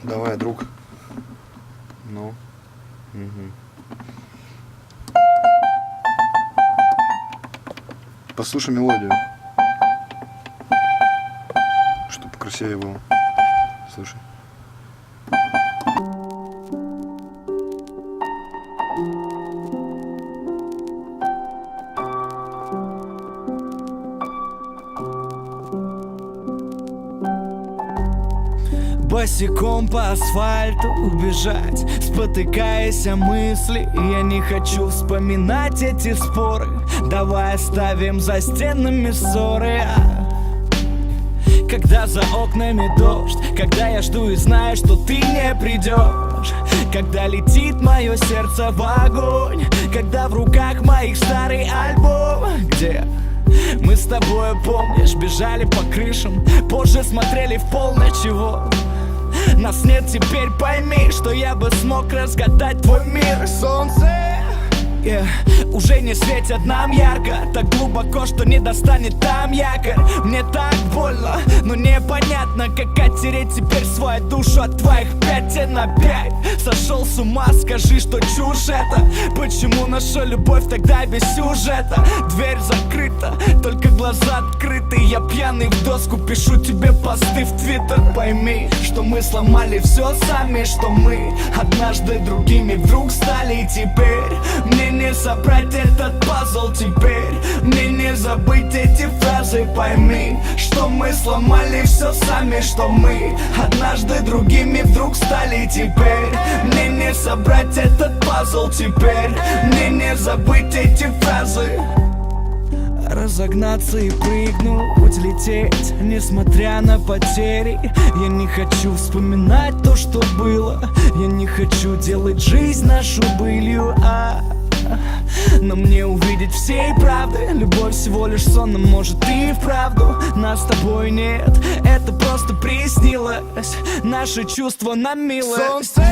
Давай, друг. Ну. Угу. Послушай мелодию. Чтобы красивее было. Слушай. Босиком по асфальту убежать, спотыкаясь о мысли. Я не хочу вспоминать эти споры. Давай оставим за стенами ссоры. Когда за окнами дождь, когда я жду и знаю, что ты не придешь, когда летит мое сердце в огонь, когда в руках моих старый альбом, где мы с тобой, помнишь, бежали по крышам, позже смотрели в пол, на чего нас нет теперь, пойми, что я бы смог разгадать твой мир. Солнце уже не светит нам ярко, так глубоко, что не достанет там якорь. Мне так больно, но непонятно, как оттереть теперь свою душу от твоих 5 на 5. Сошел с ума, скажи, что чушь это. Почему наша любовь тогда без сюжета? Дверь закрыта, только глаза открыты. Я пьяный в доску, пишу тебе посты в твиттер. Пойми, что мы сломали все сами, что мы однажды другими вдруг стали. И теперь мне не собрать этот пазл теперь, мне не забыть эти фразы. Пойми, что мы сломали все сами, что мы однажды другими вдруг стали. Теперь мне не собрать этот пазл теперь, мне не забыть эти фразы. Разогнаться и прыгнуть, лететь, несмотря на потери. Я не хочу вспоминать то, что было. Я не хочу делать жизнь нашу былью, но мне увидеть всей правды. Любовь всего лишь сон, но может и вправду нас с тобой нет. Это просто приснилось, наши чувства нам милость. Солнце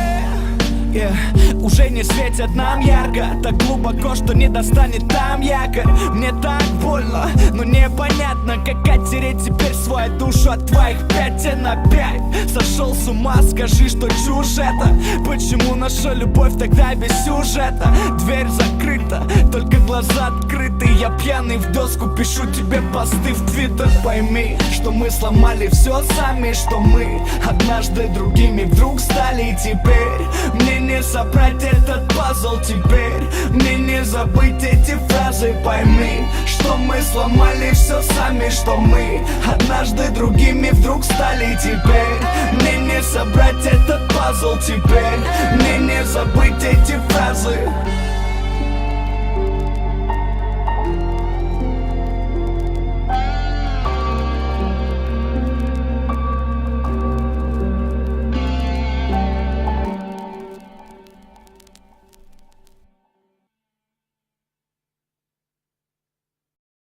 уже не светит нам ярко, так глубоко, что не достанет там якорь. Мне так больно, но непонятно, как оттереть теперь свою душу от твоих 5 на 5. Сошел с ума, скажи, что чушь это. Почему наша любовь тогда без сюжета? Дверь закрыта, только глаза открыты. Я пьяный в доску, пишу тебе посты в твиттер. Пойми, что мы сломали все сами, что мы однажды другими вдруг стали. И теперь мне не собрать этот пазл теперь, мне не забыть эти фразы. Пойми, что мы сломали все сами, что мы однажды другими вдруг стали. Теперь мне не собрать этот пазл теперь, мне не забыть эти фразы.